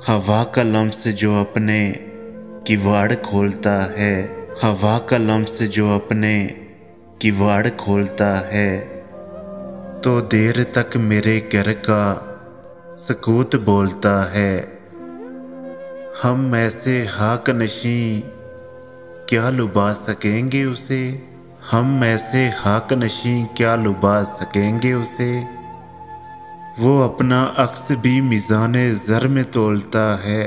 हवा का लम्स जो अपने किवाड़ खोलता है, हवा का लम्स जो अपने किवाड़ खोलता है, तो देर तक मेरे घर का सकूत बोलता है। हम ऐसे हाक नशी क्या लुभा सकेंगे उसे, हम ऐसे हाक नशी क्या लुभा सकेंगे उसे। वो अपना अक्स भी मिज़ाने ज़र में तोलता है,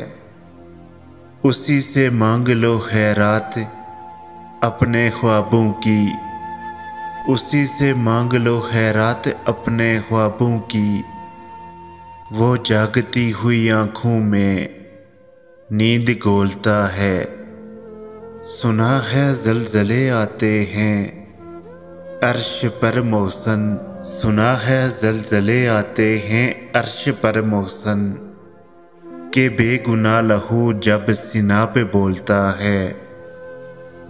उसी से मांग लो खैरात अपने ख्वाबों की, उसी से मांग लो खैरात अपने ख्वाबों की। वो जागती हुई आँखों में नींद घोलता है। सुना है ज़लज़ले आते हैं अर्श पर मौसन, सुना है ज़लज़ले आते हैं अर्श पर मौसन, के बेगुनाह लहू जब सीना पे बोलता है।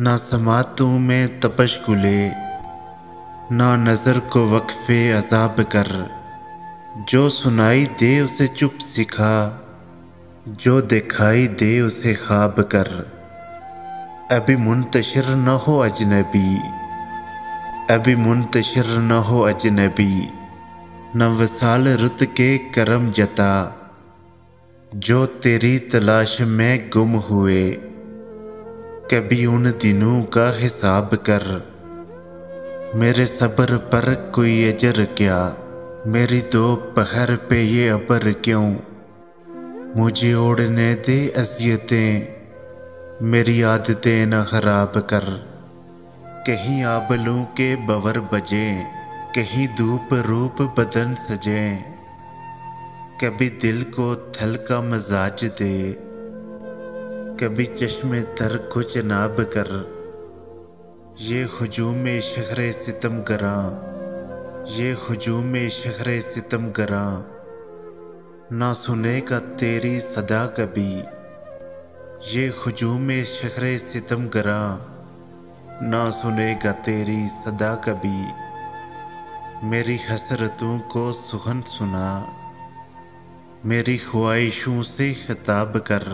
ना समातों में तपश गुले, ना नज़र को वक्फ़े अज़ाब कर, जो सुनाई दे उसे चुप सिखा, जो दिखाई दे उसे ख्वाब कर। अभी मुंतशिर न हो अजनबी, अभी मुंतशिर न हो अजनबी, न वसाल रुत के करम जता, जो तेरी तलाश में गुम हुए। कभी उन दिनों का हिसाब कर, मेरे सब्र पर कोई अजर क्या, मेरी दोपहर पे ये अबर क्यों। मुझे ओढ़ने दे अज़ियतें, मेरी आदतें न खराब कर। कहीं आबलों के बवर बजें, कहीं धूप रूप बदन सजें, कभी दिल को थल का मजाज दे, कभी चश्मे तर को जनाब कर। ये हुजूम शहर सितम गरां, ये हुजूम शहर सितम गरां, ना सुनेगा तेरी सदा कभी। ये हुजूम शहर सितम गरां, ना सुनेगा तेरी सदा कभी। मेरी हसरतों को सुखन सुना, मेरी ख्वाहिशों से खिताब कर।